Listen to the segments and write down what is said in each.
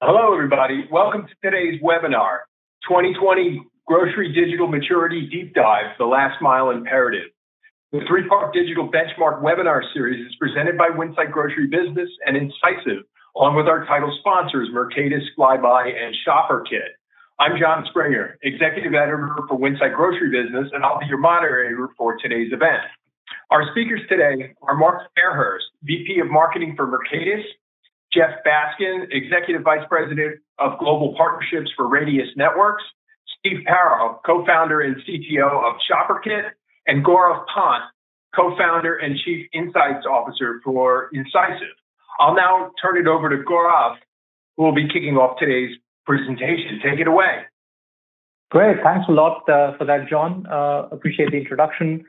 Hello, everybody. Welcome to today's webinar, 2020 Grocery Digital Maturity Deep Dive, The Last Mile Imperative. The three-part digital benchmark webinar series is presented by Winsight Grocery Business and Incisive, along with our title sponsors, Mercatus, Flybuy, and ShopperKit. I'm John Springer, Executive Editor for Winsight Grocery Business, and I'll be your moderator for today's event. Our speakers today are Mark Fairhurst, VP of Marketing for Mercatus, Jeff Baskin, Executive Vice President of Global Partnerships for Radius Networks, Steve Paro, Co-founder and CTO of ShopperKit, and Gaurav Pant, Co-founder and Chief Insights Officer for Incisive. I'll now turn it over to Gaurav, who will be kicking off today's presentation. Take it away. Great. Thanks a lot for that, John. Appreciate the introduction.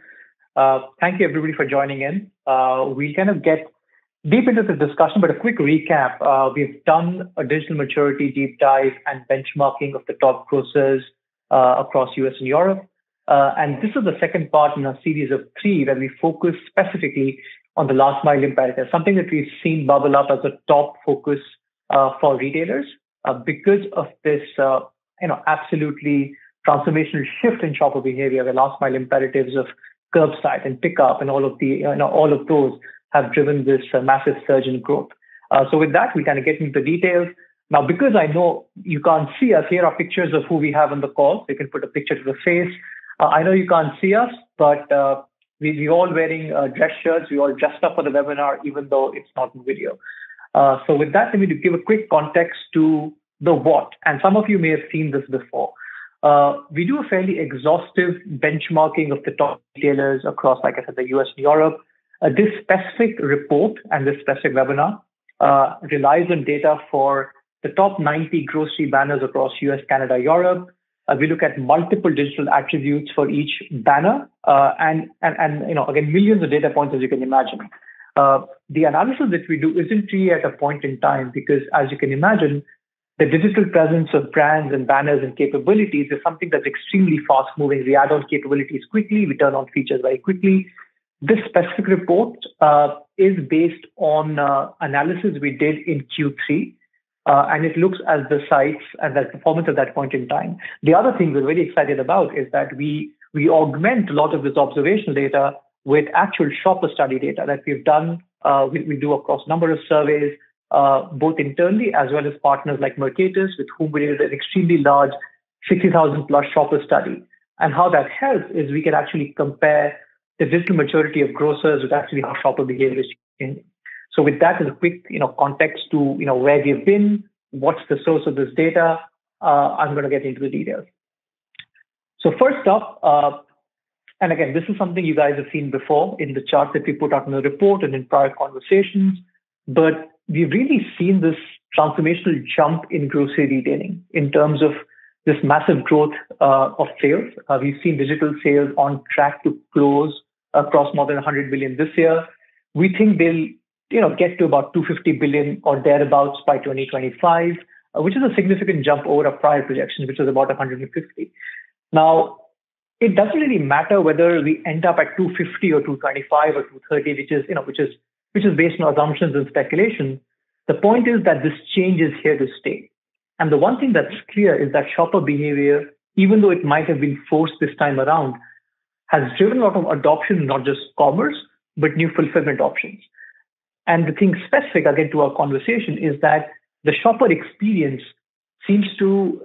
Thank you, everybody, for joining in. We'll kind of get deep into the discussion, but a quick recap. We've done a digital maturity deep dive and benchmarking of the top grocers across US and Europe. And this is the second part in a series of three where we focus specifically on the last mile imperative, something that we've seen bubble up as a top focus for retailers because of this absolutely transformational shift in shopper behavior, the last mile imperatives of curbside and pickup and all of those have driven this massive surge in growth. So with that, we kind of get into the details. Now, because I know you can't see us, here are pictures of who we have on the call. So you can put a picture to the face. I know you can't see us, but we're all wearing dress shirts. We all dressed up for the webinar, even though it's not in video. So with that, let me give a quick context to the what. And some of you may have seen this before. We do a fairly exhaustive benchmarking of the top retailers across, like I said, the US and Europe. This specific report and this specific webinar relies on data for the top 90 grocery banners across US, Canada, Europe. We look at multiple digital attributes for each banner, and again, millions of data points, as you can imagine. The analysis that we do isn't really at a point in time because, as you can imagine, the digital presence of brands and banners and capabilities is something that's extremely fast-moving. We add on capabilities quickly, we turn on features very quickly. This specific report is based on analysis we did in Q3, and it looks at the sites and the performance at that point in time. The other thing we're very excited about is that we augment a lot of this observational data with actual shopper study data that we've done. We do across a number of surveys, both internally as well as partners like Mercatus, with whom we did an extremely large 60,000 plus shopper study. And how that helps is we can actually compare the digital maturity of grocers with actually how shopper behavior is changing. So with that as a quick, context to, where we've been, what's the source of this data, I'm going to get into the details. So first up, and again, this is something you guys have seen before in the charts that we put out in the report and in prior conversations, but we've really seen this transformational jump in grocery retailing in terms of this massive growth of sales. We've seen digital sales on track to close across more than 100 billion this year. We think they'll get to about 250 billion or thereabouts by 2025, which is a significant jump over a prior projection, which was about 150. Now, it doesn't really matter whether we end up at 250 or 225 or 230, which is based on assumptions and speculation. The point is that this change is here to stay. And the one thing that's clear is that shopper behavior, even though it might have been forced this time around, has driven a lot of adoption, not just commerce, but new fulfillment options. And the thing specific, again, to our conversation is that the shopper experience seems to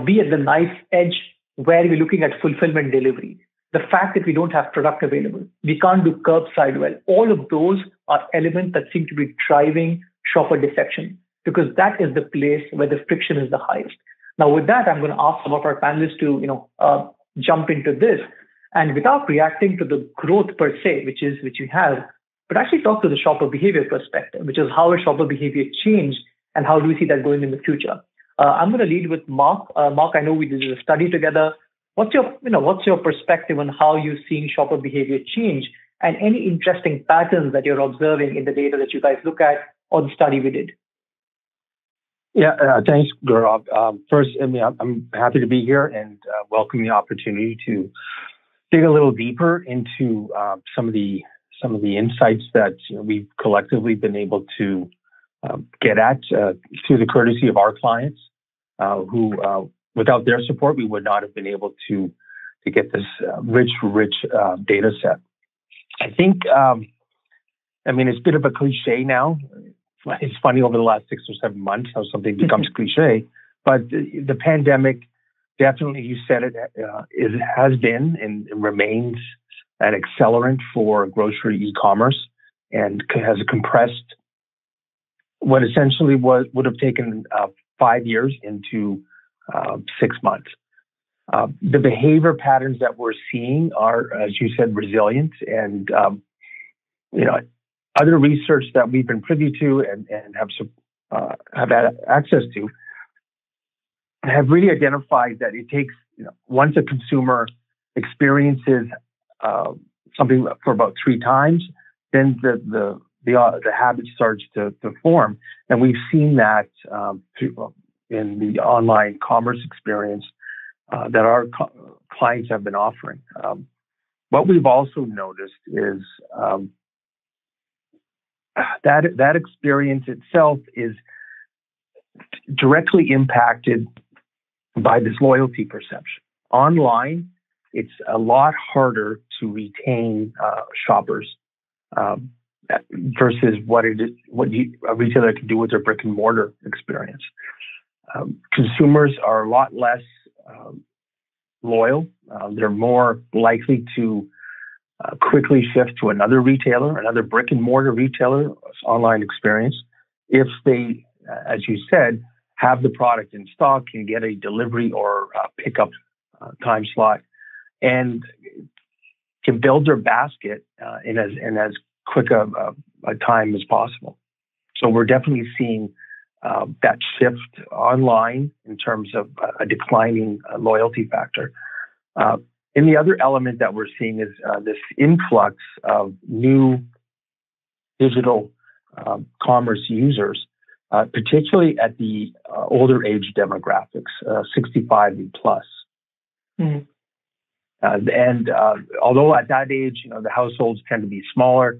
be at the knife edge where we're looking at fulfillment delivery. The fact that we don't have product available, we can't do curbside well, all of those are elements that seem to be driving shopper defection, because that is the place where the friction is the highest. Now, with that, I'm going to ask some of our panelists to jump into this, and without reacting to the growth per se, which you have, but actually talk to the shopper behavior perspective, which is how has shopper behavior changed and how do we see that going in the future. I'm going to lead with Mark. Mark, I know we did a study together. What's your perspective on how you're seeing shopper behavior change and any interesting patterns that you're observing in the data that you guys look at or the study we did? Yeah, thanks, Gaurav. First, I'm happy to be here and welcome the opportunity to dig a little deeper into some of the insights that we've collectively been able to get at through the courtesy of our clients, who without their support, we would not have been able to get this rich data set. I think, it's a bit of a cliche now. It's funny over the last 6 or 7 months how something becomes cliche, but the pandemic definitely, you said it, has been and remains an accelerant for grocery e-commerce, and has compressed what essentially would have taken 5 years into 6 months. The behavior patterns that we're seeing are, as you said, resilient, and other research that we've been privy to and have had access to have really identified that it takes, once a consumer experiences something for about 3 times, then the habit starts to form, and we've seen that in the online commerce experience that our clients have been offering. What we've also noticed is that experience itself is directly impacted by this loyalty perception. Online, it's a lot harder to retain shoppers versus what a retailer can do with their brick and mortar experience. Consumers are a lot less loyal. They're more likely to quickly shift to another retailer, another brick and mortar retailer's online experience, if they, as you said, have the product in stock, can get a delivery or pickup time slot, and can build their basket in as quick a time as possible. So we're definitely seeing that shift online in terms of a declining loyalty factor. And the other element that we're seeing is this influx of new digital commerce users, particularly at the older age demographics, 65 and plus. Mm-hmm. And although at that age, the households tend to be smaller,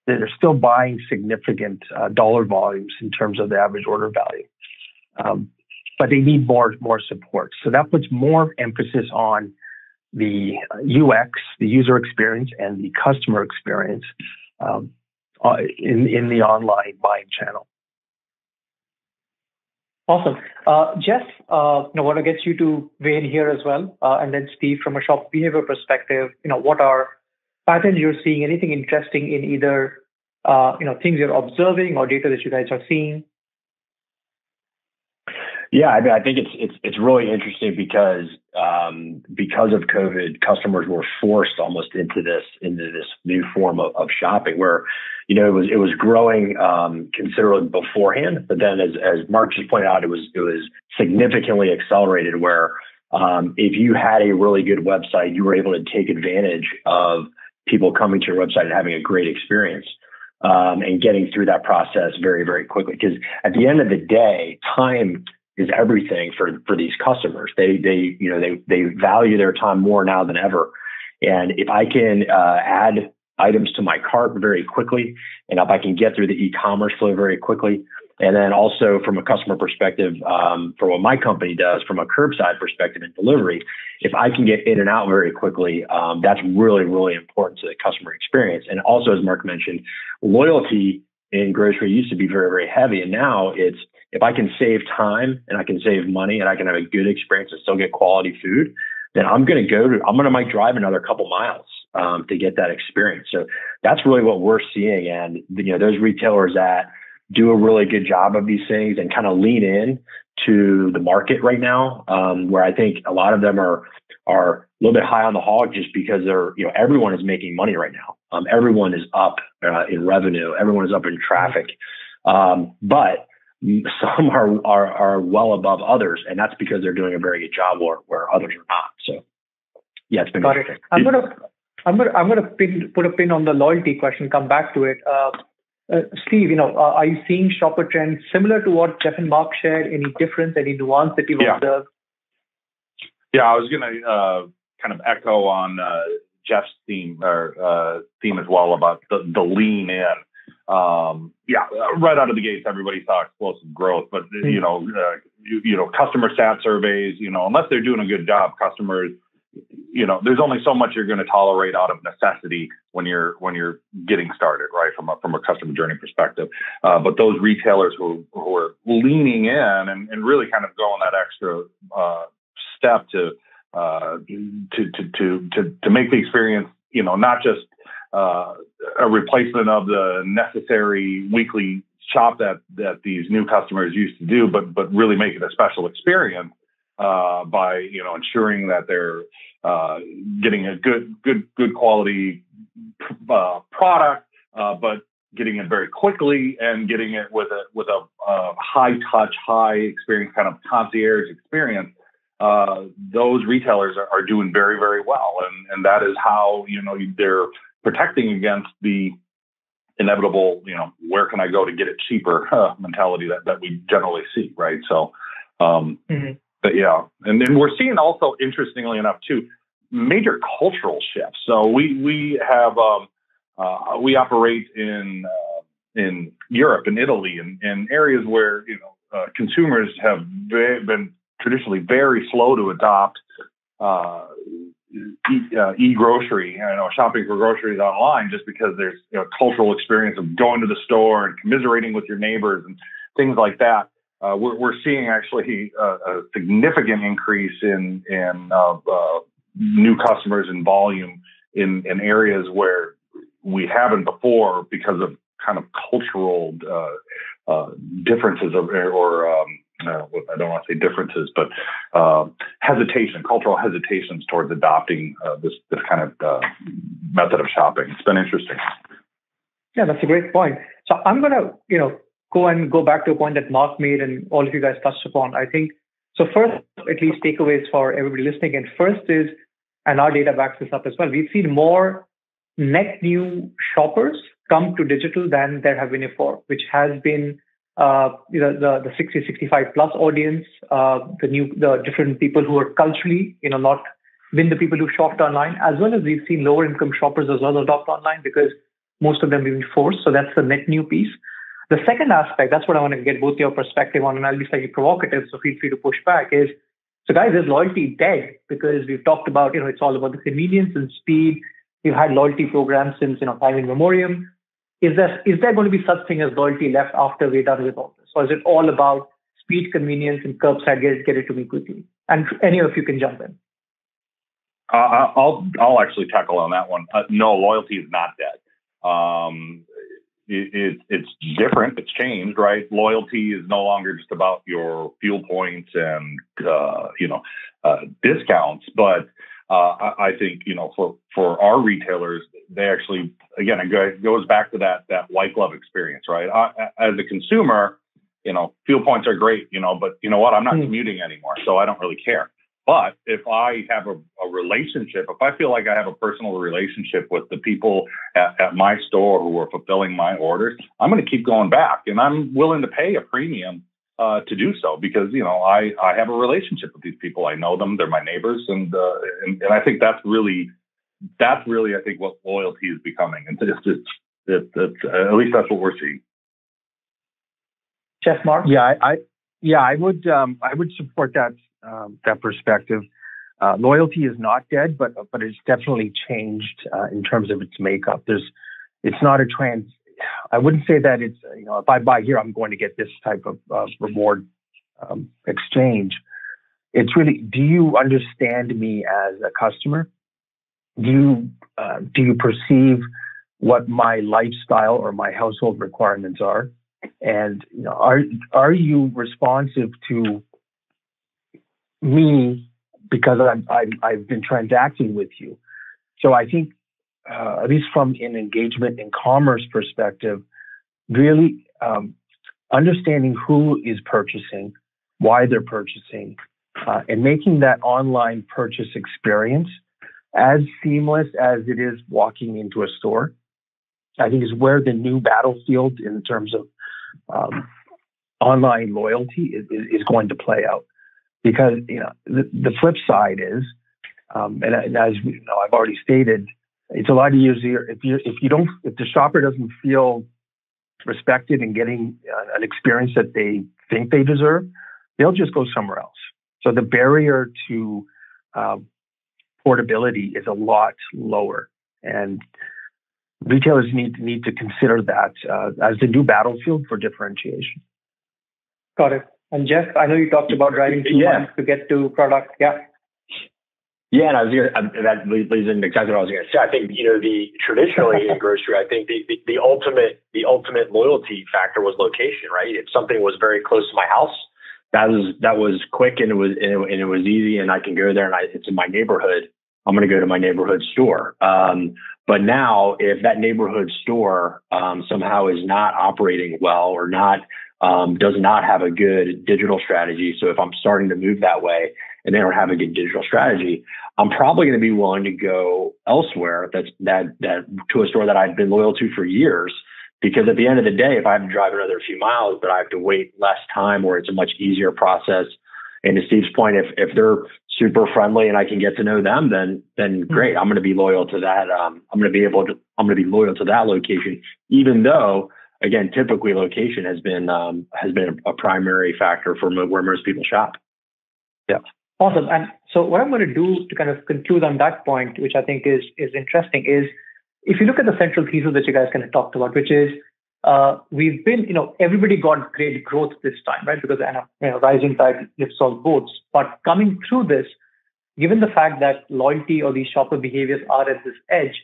they're still buying significant dollar volumes in terms of the average order value. But they need more support. So that puts more emphasis on the UX, the user experience, and the customer experience in the online buying channel. Awesome. Jeff, I want to get you to weigh in here as well. And then Steve, from a shop behavior perspective, what are patterns you're seeing? Anything interesting in either, things you're observing or data that you guys are seeing? Yeah, I think it's really interesting because of COVID, customers were forced almost into this new form of shopping, where it was growing considerably beforehand, but then as Mark just pointed out, it was significantly accelerated. Where if you had a really good website, you were able to take advantage of people coming to your website and having a great experience. And getting through that process very, very quickly, because at the end of the day, time is everything for these customers. They value their time more now than ever. And if I can add items to my cart very quickly, and if I can get through the e-commerce flow very quickly, and then also from a customer perspective, for what my company does, from a curbside perspective and delivery, if I can get in and out very quickly, that's really, really important to the customer experience. And also, as Mark mentioned, loyalty in grocery used to be very, very heavy. And now it's, if I can save time and I can save money and I can have a good experience and still get quality food, then I'm going to might drive another couple miles to get that experience. So that's really what we're seeing. And, those retailers that do a really good job of these things and kind of lean in to the market right now, where I think a lot of them are a little bit high on the hog just because everyone is making money right now. Everyone is up in revenue. Everyone is up in traffic. But some are well above others, and that's because they're doing a very good job where others are not. So, yeah, it's been got it. I'm gonna put a pin on the loyalty question. Come back to it. Steve, are you seeing shopper trends similar to what Jeff and Mark shared? Any difference? Any nuance that you've observed? Yeah, I was gonna kind of echo on Jeff's theme as well about the lean in. right out of the gates, everybody saw explosive growth. But customer stat surveys, unless they're doing a good job, customers, there's only so much you're going to tolerate out of necessity when you're getting started, right? From a customer journey perspective. But those retailers who are leaning in and really kind of going that extra step to make the experience, not just a replacement of the necessary weekly shop that these new customers used to do, but really make it a special experience by ensuring that they're getting a good quality product, but getting it very quickly and getting it with a high touch, high experience kind of concierge experience. Those retailers are doing very, very well, and that is how they're protecting against the inevitable, where can I go to get it cheaper mentality that we generally see, right? So, but yeah, and then we're seeing also, interestingly enough, too, major cultural shifts. So we have we operate in Europe and Italy and areas where consumers have been traditionally very slow to adopt e-grocery, shopping for groceries online, just because there's cultural experience of going to the store and commiserating with your neighbors and things like that. We're seeing actually a significant increase in new customers and volume in areas where we haven't before because of kind of cultural differences I don't want to say differences, but cultural hesitations towards adopting this kind of method of shopping. It's been interesting. Yeah, that's a great point. So I'm going to, go back to a point that Mark made and all of you guys touched upon. I think, so first, at least takeaways for everybody listening. And first is, and our data backs this up as well, we've seen more net new shoppers come to digital than there have been before, which has been the 60, 65 plus audience, the different people who are culturally, not been the people who shopped online, as well as we've seen lower income shoppers as well adopt online because most of them have been forced. So that's the net new piece. The second aspect, that's what I want to get both your perspective on, and I'll be slightly provocative, so feel free to push back, is, so guys, is loyalty dead? Because we've talked about, it's all about the convenience and speed. We've had loyalty programs since, time in memoriam. Is there going to be such thing as loyalty left after we're done with all this? Or is it all about speed, convenience, and curbside, get it to me quickly? And any of you can jump in. I'll actually tackle on that one. No, loyalty is not dead. It's different. It's changed, right? Loyalty is no longer just about your fuel points and discounts, but I think for our retailers, they actually, again, it goes back to that white glove experience, right? As a consumer, fuel points are great, but you know what? I'm not commuting anymore, so I don't really care. But if I have a relationship, if I feel like I have a personal relationship with the people at my store who are fulfilling my orders, I'm going to keep going back, and I'm willing to pay a premium to do so because I have a relationship with these people. I know them; they're my neighbors, and I think that's really I think what loyalty is becoming, and it's at least that's what we're seeing. Jeff, Mark, I would support that perspective. Loyalty is not dead, but it's definitely changed in terms of its makeup. It's not a trans. I wouldn't say that it's if I buy here, I'm going to get this type of reward exchange. It's really, do you understand me as a customer? Do you perceive what my lifestyle or my household requirements are? And are you responsive to me because I've been transacting with you? So I think at least from an engagement and commerce perspective, really understanding who is purchasing, why they're purchasing, and making that online purchase experience as seamless as it is walking into a store, I think is where the new battlefield in terms of online loyalty is going to play out. Because the flip side is, and as I've already stated, it's a lot easier if the shopper doesn't feel respected and getting an experience that they think they deserve, they'll just go somewhere else. So the barrier to portability is a lot lower, and retailers need to consider that as the new battlefield for differentiation. Got it. And Jeff, I know you talked about driving 2 months to get to product. Yeah. Yeah, and that leads into exactly what I was going to say. I think the traditionally in grocery, I think the ultimate loyalty factor was location, right? If something was very close to my house, that was quick and it was easy, and I can go there and it's in my neighborhood. I'm going to go to my neighborhood store. But now, if that neighborhood store somehow is not operating well or does not have a good digital strategy, so if I'm starting to move that way and they don't have a good digital strategy, I'm probably going to be willing to go elsewhere. That to a store that I've been loyal to for years, because at the end of the day, if I have to drive another few miles, but I have to wait less time, or it's a much easier process. And to Steve's point, if they're super friendly and I can get to know them, then great. I'm going to be loyal to that. I'm going to be loyal to that location, even though, again, typically location has been a primary factor for where most people shop. Yeah. Awesome. And so what I'm going to do to kind of conclude on that point, which I think is interesting, is if you look at the central thesis that you guys kind of talked about, which is we've been, everybody got great growth this time, right? Because rising tide lifts all boats. But coming through this, given the fact that loyalty or these shopper behaviors are at this edge,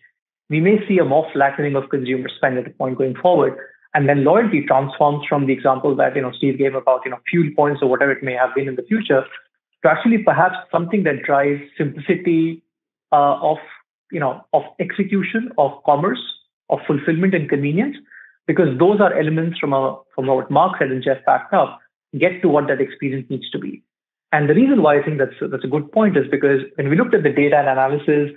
we may see a more flattening of consumer spend at the point going forward. And then loyalty transforms from the example that Steve gave about fuel points or whatever it may have been in the future to actually perhaps something that drives simplicity of execution, of commerce, of fulfillment and convenience, because those are elements from what Mark said and Jeff backed up, get to what that experience needs to be. And the reason why I think that's a good point is because when we looked at the data and analysis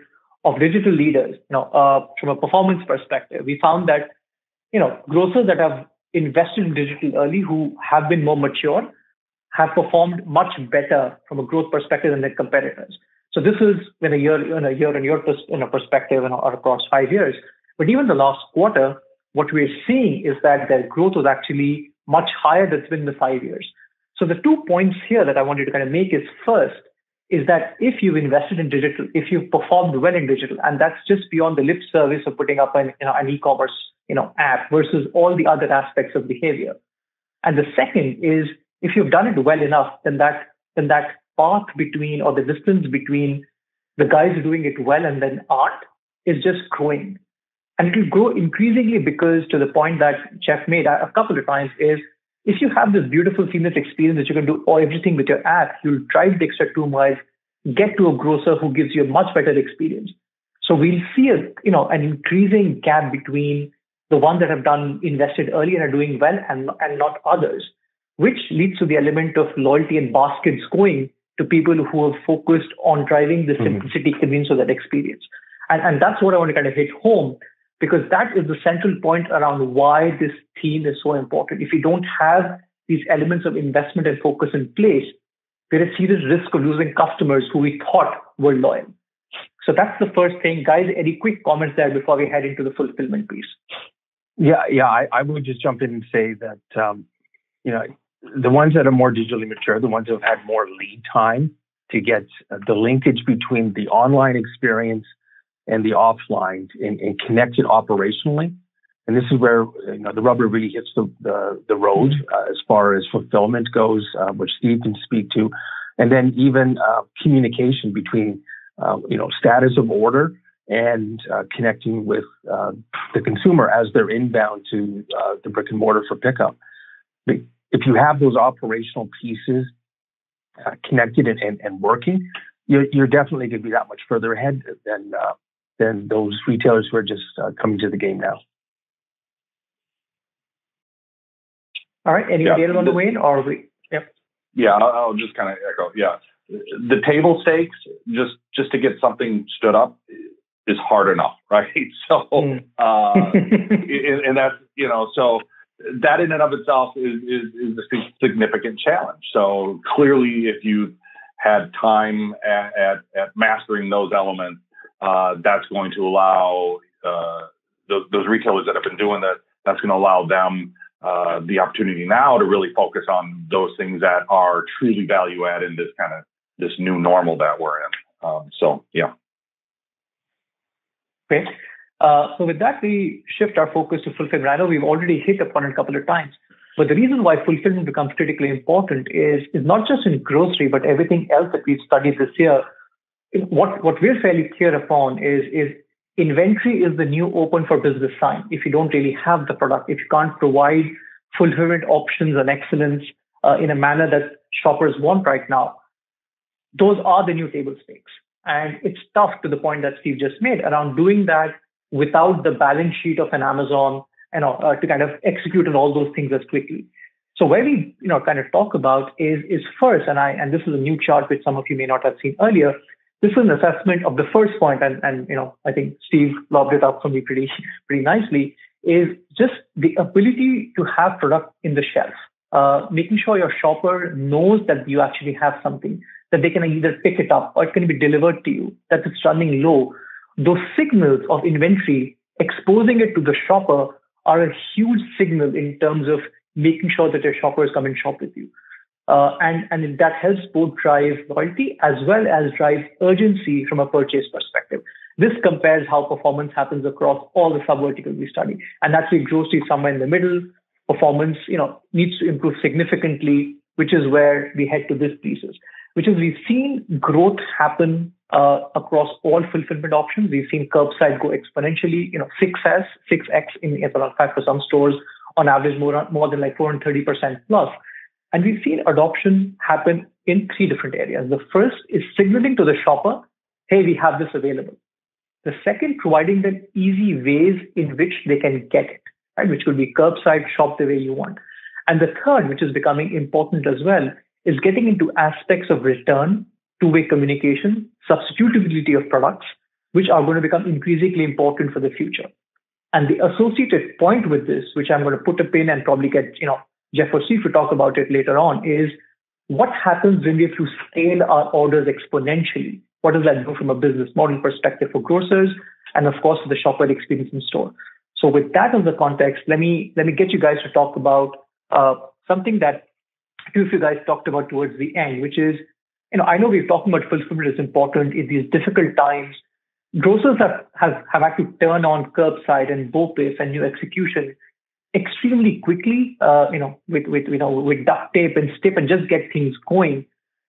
of digital leaders, from a performance perspective, we found that grocers that have invested in digital early, who have been more mature, have performed much better from a growth perspective than their competitors. So this is in a year-on-year perspective or across 5 years. But even the last quarter, what we're seeing is that their growth was actually much higher than it's been in the 5 years. So the 2 points here that I wanted to kind of make is, first, is that if you've invested in digital, if you've performed well in digital, and that's just beyond the lip service of putting up an e-commerce app versus all the other aspects of behavior. And the second is, if you've done it well enough, then that path between, or the distance between the guys doing it well and then aren't, is just growing. And it will grow increasingly because, to the point that Jeff made a couple of times, is if you have this beautiful seamless experience that you can do everything with your app, you'll drive the extra 2 miles, get to a grocer who gives you a much better experience. So we'll see an increasing gap between the ones that have invested early and are doing well and not others, which leads to the element of loyalty and baskets going to people who have focused on driving the simplicity, convenience of that experience. And that's what I want to kind of hit home, because that is the central point around why this theme is so important. If you don't have these elements of investment and focus in place, there is serious risk of losing customers who we thought were loyal. So that's the first thing. Guys, any quick comments there before we head into the fulfillment piece? Yeah. I would just jump in and say that, the ones that are more digitally mature, the ones that have had more lead time to get the linkage between the online experience and the offline and connect it operationally. And this is where the rubber really hits the road as far as fulfillment goes, which Steve can speak to. And then even communication between, status of order and connecting with the consumer as they're inbound to the brick and mortar for pickup. If you have those operational pieces connected and working, you're definitely going to be that much further ahead than those retailers who are just coming to the game now. All right. Anybody else on the way? Or we? Yep. Yeah, I'll just kind of echo. Yeah, the table stakes just to get something stood up is hard enough, right? So, and that's so. That in and of itself is a significant challenge. So clearly, if you had time at mastering those elements, that's going to allow those retailers that have been doing that's going to allow them the opportunity now to really focus on those things that are truly value add in this new normal that we're in. So yeah. Great. So with that, we shift our focus to fulfillment. I know we've already hit upon it a couple of times, but the reason why fulfillment becomes critically important is not just in grocery, but everything else that we've studied this year. What we're fairly clear upon is inventory is the new open for business sign. If you don't really have the product, if you can't provide fulfillment options and excellence in a manner that shoppers want right now, those are the new table stakes. And it's tough, to the point that Steve just made, around doing that without the balance sheet of an Amazon and to kind of execute on all those things as quickly. So where we kind of talk about is first, and this is a new chart which some of you may not have seen earlier. This is an assessment of the first point, and I think Steve lobbed it up for me pretty nicely, is just the ability to have product in the shelf, making sure your shopper knows that you actually have something, that they can either pick it up or it can be delivered to you, that it's running low. Those signals of inventory, exposing it to the shopper, are a huge signal in terms of making sure that your shoppers come and shop with you. And that helps both drive loyalty as well as drive urgency from a purchase perspective. This compares how performance happens across all the sub-verticals we study. And that's where grocery is somewhere in the middle. Performance, needs to improve significantly, which is where we head to this thesis, which is we've seen growth happen across all fulfillment options. We've seen curbside go exponentially, 6x in about 5 for some stores, on average more than like 430% plus. And we've seen adoption happen in 3 different areas. The first is signaling to the shopper, hey, we have this available. The second, providing them easy ways in which they can get it, right? Which could be curbside, shop the way you want. And the third, which is becoming important as well, is getting into aspects of return, two-way communication, substitutability of products, which are going to become increasingly important for the future. And the associated point with this, which I'm going to put a pin and probably get Jeff or Steve to talk about it later on, is what happens when we have to scale our orders exponentially? What does that do from a business model perspective for grocers, and of course the shopper experience in store? So with that as the context, let me get you guys to talk about something that two of you guys talked about towards the end, which is, I know we've talked about fulfillment is important in these difficult times. Grocers have had to turn on curbside and BOPIS and new execution extremely quickly, with duct tape and stip and just get things going.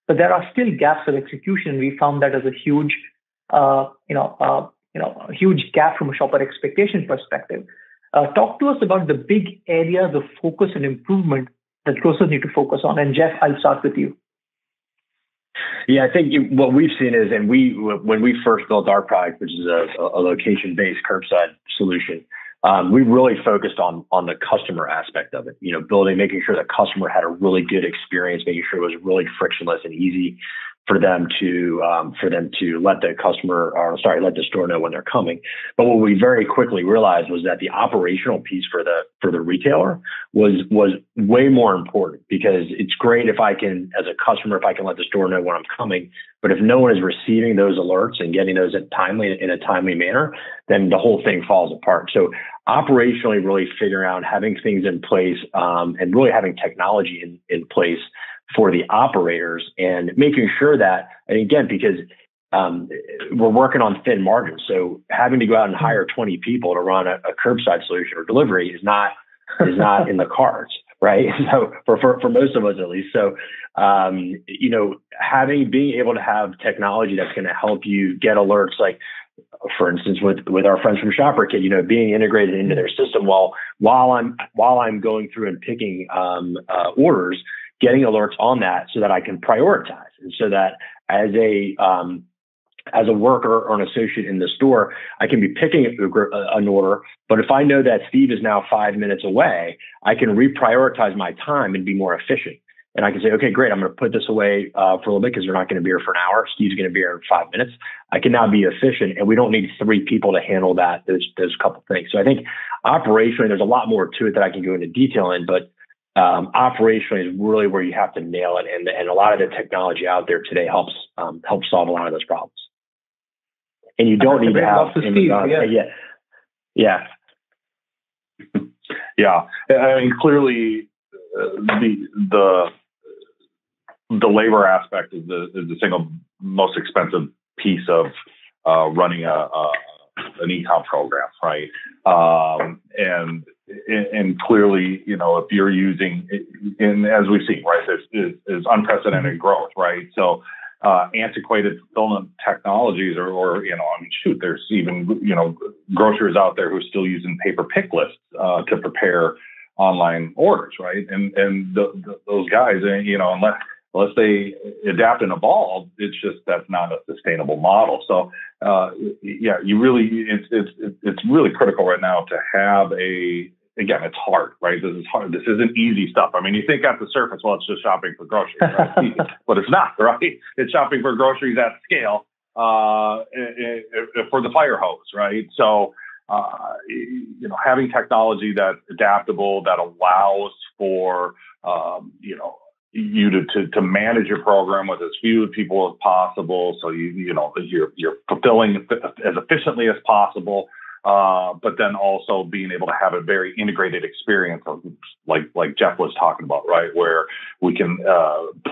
But there are still gaps of execution. We found that as a huge, huge gap from a shopper expectation perspective. Talk to us about the big areas of focus and improvement that grocers need to focus on. And Jeff, I'll start with you. Yeah, I think what we've seen is, and when we first built our product, which is a location-based curbside solution, we really focused on the customer aspect of it. Making sure the customer had a really good experience, making sure it was really frictionless and easy for them to let the store know when they're coming. But what we very quickly realized was that the operational piece for the retailer was way more important, because it's great if I can, as a customer, if I can let the store know when I'm coming, but if no one is receiving those alerts and getting those in a timely manner, then the whole thing falls apart. So operationally, really figuring out having things in place and really having technology in place for the operators, and making sure that, and again, because we're working on thin margins, so having to go out and hire 20 people to run a curbside solution or delivery is not in the cards, right? So for most of us at least. So being able to have technology that's going to help you get alerts, like for instance with our friends from ShopperKit, being integrated into their system while I'm going through and picking orders, getting alerts on that so that I can prioritize, and so that as a worker or an associate in the store, I can be picking an order. But if I know that Steve is now 5 minutes away, I can reprioritize my time and be more efficient. And I can say, okay, great, I'm going to put this away for a little bit because they're not going to be here for an hour. Steve's going to be here in 5 minutes. I can now be efficient, and we don't need 3 people to handle those couple things. So I think operationally, there's a lot more to it that I can go into detail in, but operationally is really where you have to nail it, and a lot of the technology out there today helps solve a lot of those problems. And you don't need to have Yeah, I mean, clearly, the labor aspect is the single most expensive piece of running an e-com program, right? And clearly, if you're using, and as we've seen, right, there's unprecedented growth, right? So antiquated fulfillment technologies, or there's even grocers out there who are still using paper pick lists to prepare online orders, right? And those guys, unless they adapt and evolve, that's not a sustainable model. So you really, it's really critical right now to have again, it's hard, right? This is hard. This isn't easy stuff. I mean, you think at the surface, well, it's just shopping for groceries, right? But it's not, right? It's shopping for groceries at scale for the fire hose, right? So, having technology that's adaptable, that allows for, you to manage your program with as few people as possible. So you're fulfilling as efficiently as possible. But then also being able to have a very integrated experience, like Jeff was talking about, right, where we can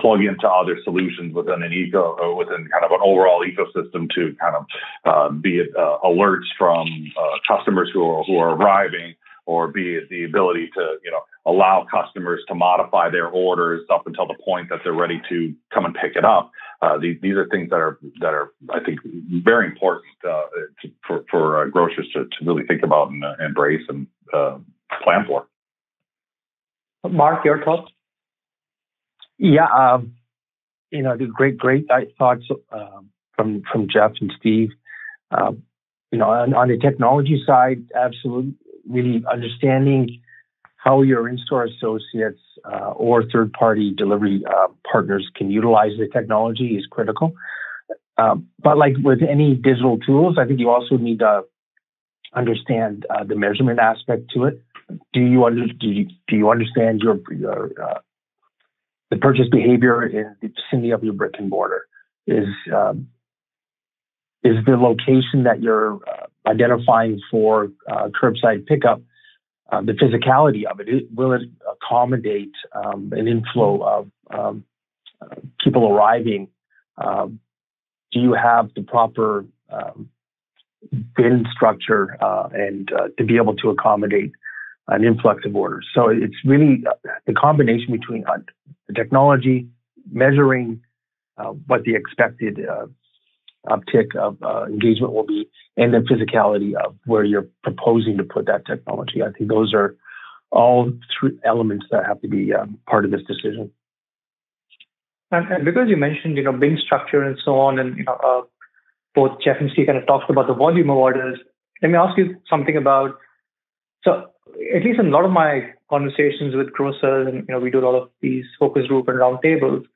plug into other solutions within within kind of an overall ecosystem to kind of be it alerts from customers who are arriving, or be it the ability to allow customers to modify their orders up until the point that they're ready to come and pick it up. These are things that are I think very important for grocers to really think about and embrace and plan for. Mark, your thoughts? Yeah, the great thoughts from Jeff and Steve. On the technology side, absolutely, really understanding how your in-store associates or third-party delivery partners can utilize the technology is critical. But like with any digital tools, I think you also need to understand the measurement aspect to it. Do you understand the purchase behavior in the vicinity of your brick and mortar? Is the location that you're identifying for curbside pickup, the physicality of it, will it accommodate an inflow of people arriving? Do you have the proper bin structure and to be able to accommodate an influx of orders? So it's really the combination between the technology, measuring what the expected uptick of engagement will be, and the physicality of where you're proposing to put that technology. I think those are all three elements that have to be part of this decision. And because you mentioned, bin structure and so on, and both Jeff and Steve kind of talked about the volume of orders. Let me ask you something about. So, at least in a lot of my conversations with grocers, and we do a lot of these focus group and roundtables,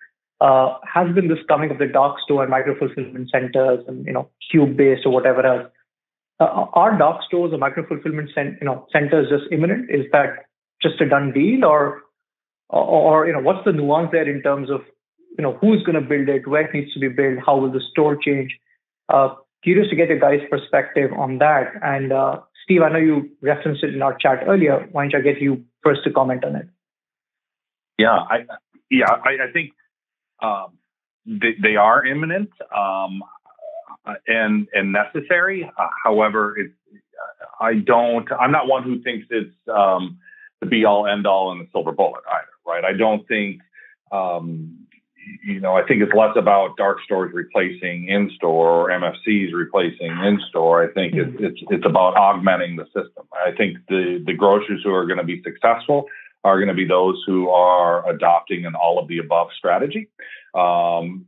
has been this coming of the dark store and micro fulfillment centers and cube based or whatever else. Are dark stores or micro fulfillment centers just imminent? Is that just a done deal, or what's the nuance there in terms of who's going to build it, where it needs to be built, how will the store change? Curious to get your guys' perspective on that. And Steve, I know you referenced it in our chat earlier. Why don't I get you first to comment on it? Yeah, I think they are imminent and necessary. However, I'm not one who thinks it's the be all end all and the silver bullet either, right? I don't think. I think it's less about dark stores replacing in-store or MFCs replacing in-store. I think it's about augmenting the system. I think the grocers who are going to be successful are going to be those who are adopting an all of the above strategy. Regionally,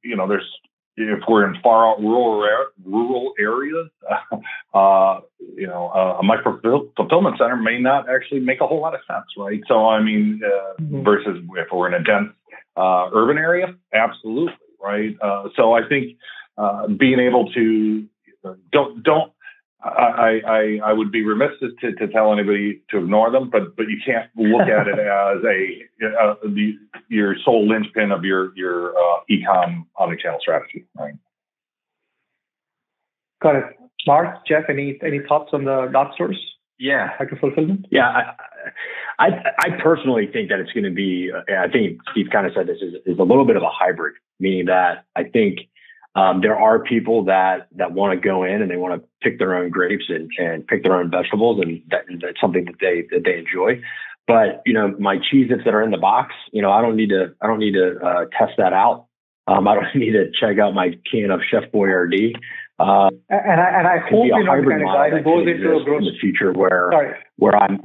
there's, if we're in far out rural areas, a micro fulfillment center may not actually make a whole lot of sense, right? So, I mean, versus if we're in a dense urban area, absolutely, right? So I think being able to I would be remiss to tell anybody to ignore them, but you can't look at it as your sole linchpin of your e-com omnichannel strategy, right? Got it. Mark, Jeff, any thoughts on the dark stores? Yeah. micro fulfillment? Yeah. I personally think that it's going to be, I think Steve kind of said this is a little bit of a hybrid, meaning that I think there are people that want to go in and they want to pick their own grapes and pick their own vegetables, and that's something that they enjoy. But my Cheez-Its that are in the box, I don't need to test that out. I don't need to check out my can of Chef Boyardee. And I hope you're not the kind of guy who goes into a grocery in the future where I'm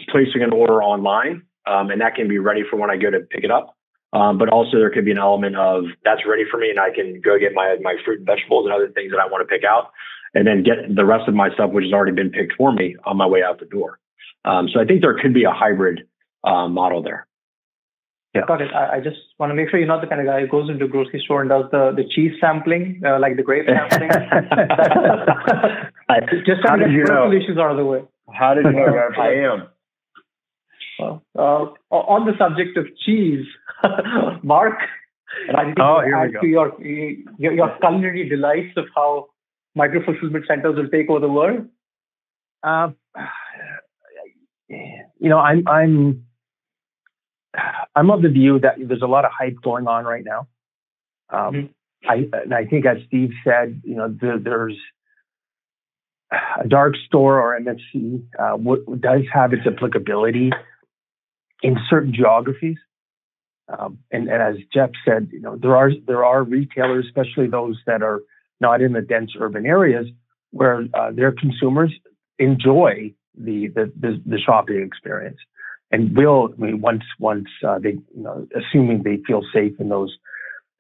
placing an order online, and that can be ready for when I go to pick it up. But also there could be an element of that's ready for me, and I can go get my fruit and vegetables and other things that I want to pick out, and then get the rest of my stuff, which has already been picked for me, on my way out the door. So I think there could be a hybrid model there. Yeah. Got it. I just want to make sure you're not the kind of guy who goes into a grocery store and does the cheese sampling, like the grape sampling. Just to get personal issues out of the way. How did you know I am? Well, on the subject of cheese, Mark, I think to your culinary delights of how micro fulfillment centers will take over the world. I'm of the view that there's a lot of hype going on right now. I think, as Steve said, there's a dark store or MFC does have its applicability in certain geographies. And as Jeff said, there are retailers, especially those that are not in the dense urban areas, where their consumers enjoy the shopping experience. And once they, assuming they feel safe in those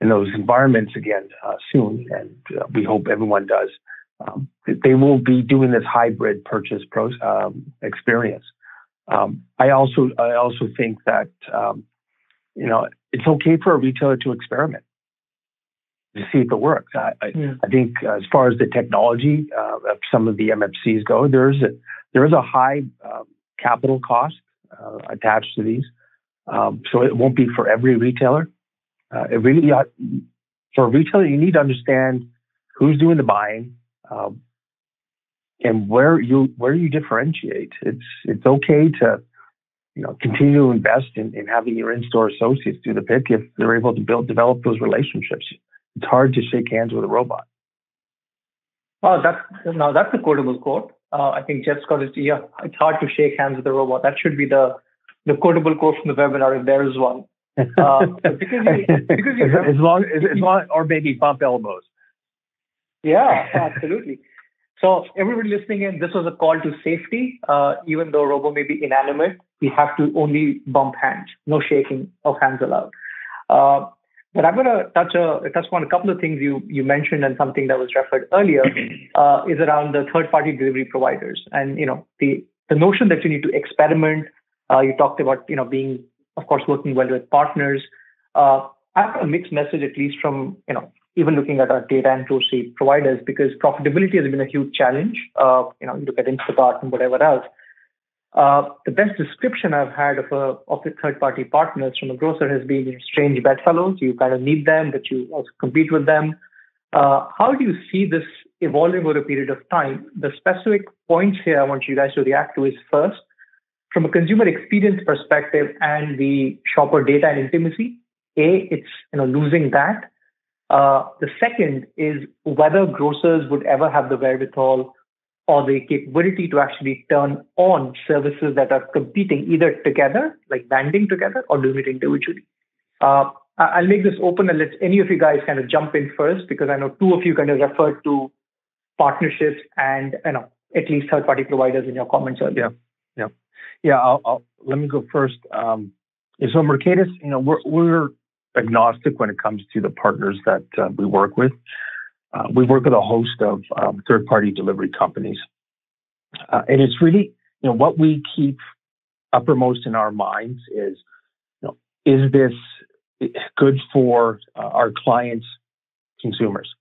environments again soon, and we hope everyone does, they will be doing this hybrid purchase experience. I also think that it's okay for a retailer to experiment to see if it works. I think as far as the technology of some of the MFCs go, there is a high capital cost attached to these, so it won't be for every retailer. For a retailer, you need to understand who's doing the buying and where you differentiate. It's okay to continue to invest in having your in-store associates do the pick if they're able to develop those relationships. It's hard to shake hands with a robot. Well, that's a quotable quote. I think Jeff's got it. Yeah, it's hard to shake hands with a robot. That should be the quotable quote from the webinar, if there is one. Because as long, or maybe bump elbows. Yeah, absolutely. So everybody listening in, this was a call to safety. Even though robo may be inanimate, we have to only bump hands, no shaking of hands allowed. But I'm going to touch on a couple of things you mentioned, and something that was referred earlier is around the third-party delivery providers, and the notion that you need to experiment. You talked about being, of course, working well with partners. I have a mixed message, at least from even looking at our data and grocery providers, because profitability has been a huge challenge. You look at Instacart and whatever else. The best description I've had of the third-party partners from a grocer has been strange bedfellows. You kind of need them, but you also compete with them. How do you see this evolving over a period of time? The specific points here I want you guys to react to is, first, from a consumer experience perspective and the shopper data and intimacy, it's losing that. The second is whether grocers would ever have the wherewithal or the capability to actually turn on services that are competing either together, like banding together, or doing it individually. I'll make this open and let any of you guys kind of jump in first, because I know two of you kind of referred to partnerships and at least third-party providers in your comments earlier. Yeah. I'll let me go first. So Mercatus, we're agnostic when it comes to the partners that we work with. We work with a host of third-party delivery companies. And it's really, what we keep uppermost in our minds is this good for our clients' consumers?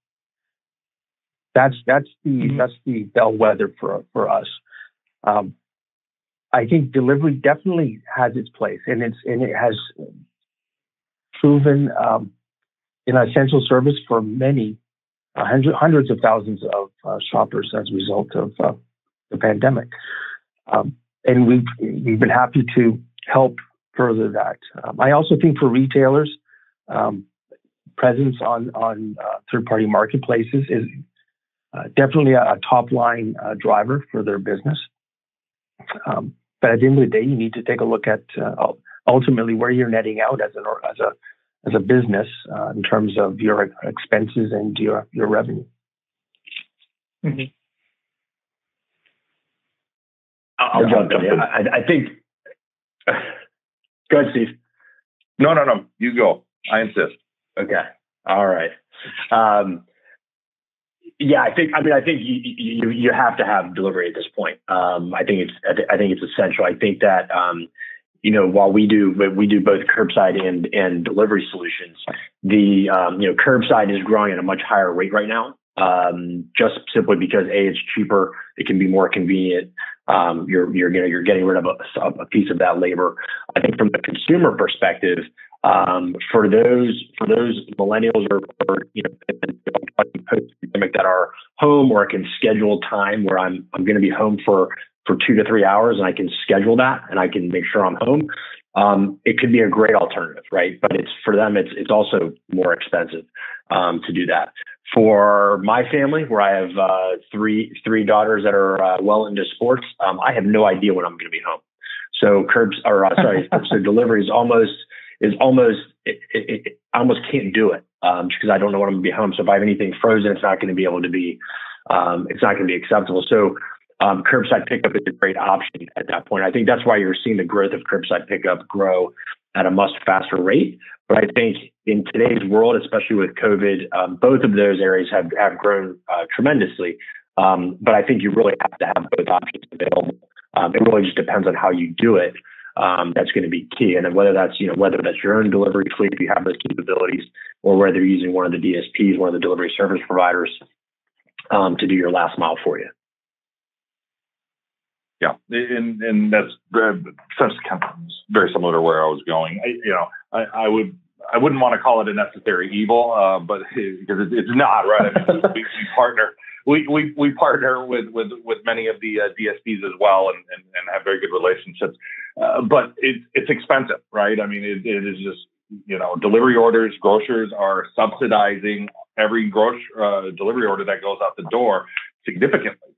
That's the bellwether for us. I think delivery definitely has its place, and it has proven an essential service for many hundreds of thousands of shoppers as a result of the pandemic. And we've been happy to help further that. I also think for retailers, presence on third-party marketplaces is definitely a top-line driver for their business. But at the end of the day, you need to take a look at ultimately where you're netting out as a business in terms of your expenses and your revenue. Mm-hmm. I'll jump in. I think. Go ahead, Steve. No. You go. I insist. Okay. All right. Yeah, I think you have to have delivery at this point. I think it's essential. I think that while we do both curbside and delivery solutions, the curbside is growing at a much higher rate right now. Just simply because it's cheaper, it can be more convenient. You're getting rid of a piece of that labor. I think from the consumer perspective, for those millennials or post-pandemic that are home or can schedule time where I'm going to be home for 2 to 3 hours and I can schedule that and I can make sure I'm home. It could be a great alternative, right? But for them, it's also more expensive to do that. For my family, where I have three daughters that are well into sports, I have no idea when I'm going to be home. So so delivery is almost I almost can't do it because I don't know when I'm going to be home. So if I have anything frozen, it's not going to be able to be acceptable. So curbside pickup is a great option at that point. I think that's why you're seeing the growth of curbside pickup grow at a much faster rate. But I think in today's world, especially with COVID, both of those areas have grown tremendously. But I think you really have to have both options available. It really just depends on how you do it. That's going to be key. And then whether that's your own delivery fleet, if you have those capabilities, or whether you're using one of the DSPs, one of the delivery service providers, to do your last mile for you. Yeah, and that's very similar to where I was going. I wouldn't want to call it a necessary evil, but because it's not, right? I mean, we partner with many of the DSPs as well, and have very good relationships. But it's expensive, right? I mean, it is just delivery orders. Grocers are subsidizing every delivery order that goes out the door significantly.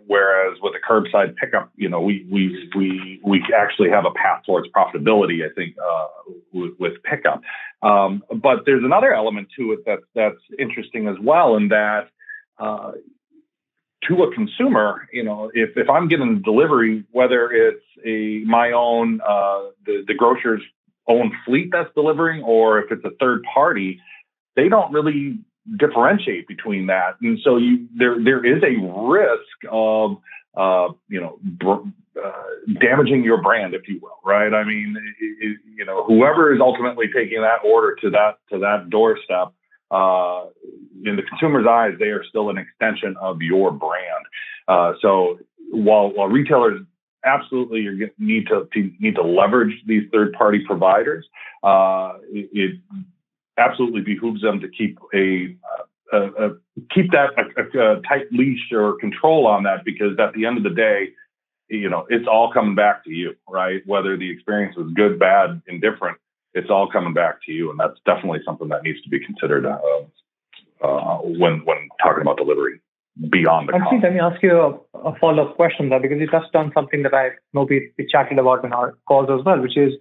Whereas with a curbside pickup, we actually have a path towards profitability, I think, with pickup. But there's another element to it that's interesting as well, in that to a consumer, if I'm getting delivery, whether it's my own the grocer's own fleet that's delivering, or if it's a third party, they don't really differentiate between that, and so there is a risk of damaging your brand, if you will, right? I mean, whoever is ultimately taking that order to that doorstep, in the consumer's eyes, they are still an extension of your brand. So while retailers absolutely need to leverage these third-party providers, it absolutely behooves them to keep a tight leash or control on that, because at the end of the day, it's all coming back to you, right? Whether the experience was good, bad, indifferent, it's all coming back to you, and that's definitely something that needs to be considered when talking about delivery beyond the cost. Let me ask you a follow-up question there, because you touched on something that I know we chatted about in our calls as well, which is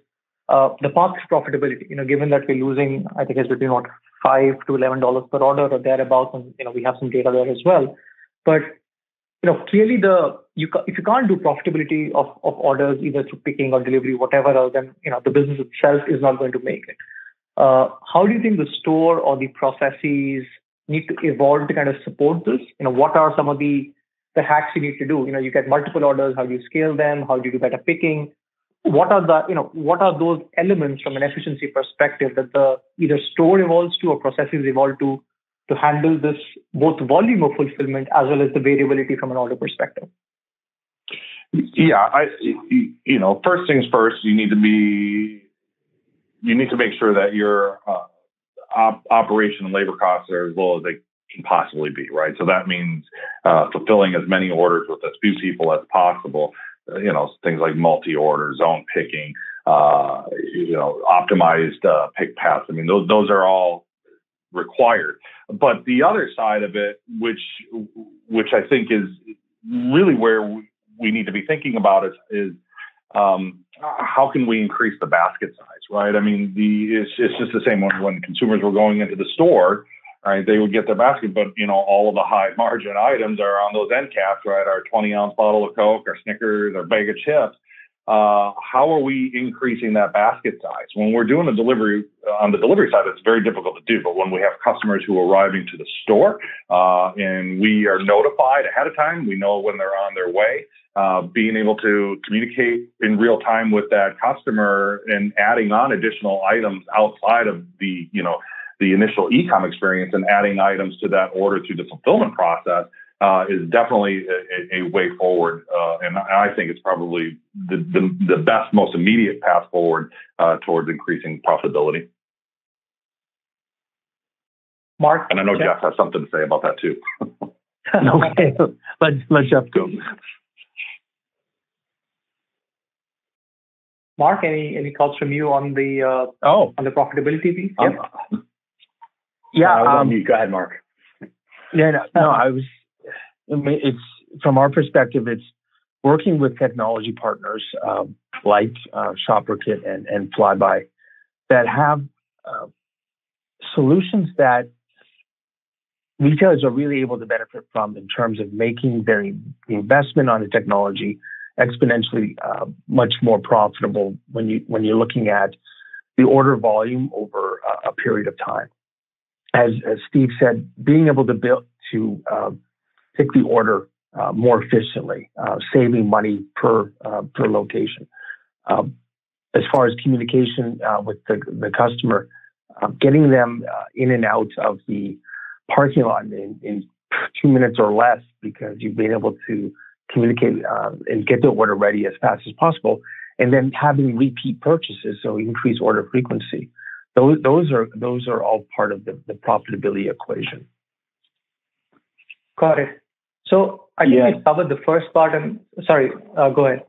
the path to profitability. Given that we're losing, I think it's between $5 to $11 per order or thereabouts, and we have some data there as well. But clearly, if you can't do profitability of orders either through picking or delivery, whatever else, then the business itself is not going to make it. How do you think the store or the processes need to evolve to kind of support this? What are some of the hacks you need to do? You get multiple orders. How do you scale them? How do you do better picking? What are those elements from an efficiency perspective that the either store evolves to or processes evolve to handle this both volume of fulfillment as well as the variability from an order perspective? Yeah, first things first, you need to make sure that you're operation and labor costs are as low as they can possibly be, right? So that means fulfilling as many orders with as few people as possible. Things like multi-order, zone picking, optimized pick paths. I mean, those are all required. But the other side of it, which I think is really where we need to be thinking about is how can we increase the basket size, right? I mean, it's just the same when consumers were going into the store, right? They would get their basket, but all of the high margin items are on those end caps, right? Our 20-ounce bottle of Coke, our Snickers, our bag of chips. How are we increasing that basket size? When we're doing a delivery on the delivery side, it's very difficult to do. But when we have customers who are arriving to the store and we are notified ahead of time, we know when they're on their way. Being able to communicate in real time with that customer and adding on additional items outside of the initial e-com experience and adding items to that order through the fulfillment process is definitely a way forward. And I think it's probably the best, most immediate path forward towards increasing profitability. Mark? And I know Jeff has something to say about that too. Okay, let Jeff go. Mark, any thoughts from you on the profitability piece? Go ahead, Mark. It's from our perspective, it's working with technology partners like ShopperKit and Flybuy that have solutions that retailers are really able to benefit from in terms of making their investment on the technology exponentially much more profitable when you're looking at the order volume over a period of time. As Steve said, being able to pick the order more efficiently, saving money per location. As far as communication with the customer, getting them in and out of the parking lot in 2 minutes or less because you've been able to communicate and get the order ready as fast as possible, and then having repeat purchases, so increase order frequency. Those are all part of the profitability equation. Got it. So I think I covered the first part. And sorry, go ahead.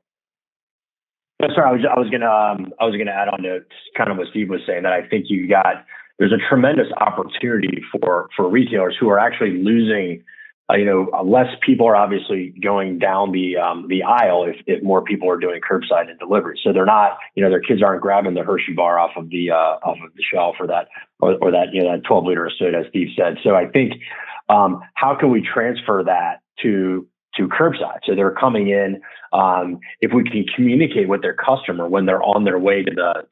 No, sorry, I was gonna add on to kind of what Steve was saying, that I think there's a tremendous opportunity for retailers who are actually losing. Less people are obviously going down the aisle if more people are doing curbside and delivery. So they're not, their kids aren't grabbing the Hershey bar off of the shelf or that 12-liter of soda, as Steve said. So I think how can we transfer that to curbside? So they're coming in. If we can communicate with their customer when they're on their way to the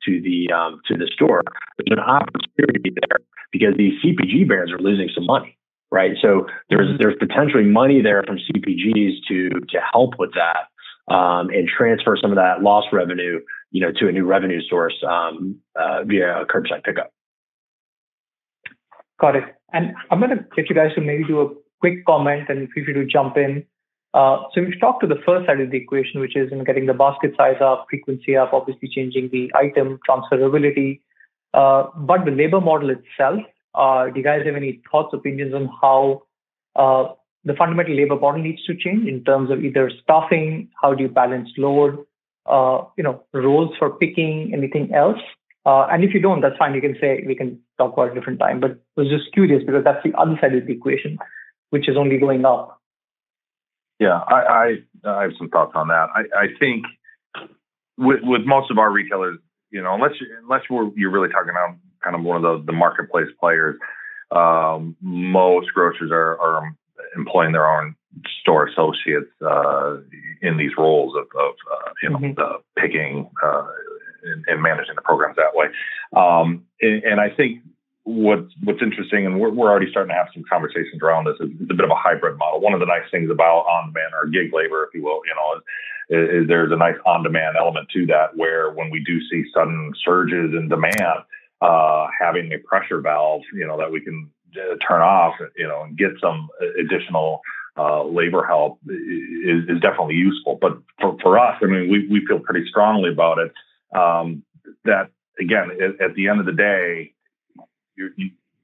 store, there's an opportunity there because these CPG brands are losing some money. Right. So there's potentially money there from CPGs to help with that and transfer some of that lost revenue, to a new revenue source via curbside pickup. Got it. And I'm going to get you guys to maybe do a quick comment and feel free to jump in. So we've talked to the first side of the equation, which is getting the basket size up, frequency up, obviously changing the item transferability, but the labor model itself. Do you guys have any thoughts, opinions on how the fundamental labor model needs to change in terms of either staffing, how do you balance load, roles for picking, anything else? And if you don't, that's fine. You can say we can talk about it a different time. But I was just curious because that's the other side of the equation, which is only going up. Yeah, I have some thoughts on that. I think with most of our retailers, unless you're really talking about kind of one of the marketplace players, most grocers are employing their own store associates in these roles of the picking and managing the programs that way. And I think what's interesting, and we're already starting to have some conversations around this, is a bit of a hybrid model. One of the nice things about on-demand or gig labor, if you will, is there's a nice on-demand element to that, where when we do see sudden surges in demand, having a pressure valve, that we can turn off, and get some additional labor help is definitely useful. But for us, I mean, we feel pretty strongly about it. That again, at the end of the day,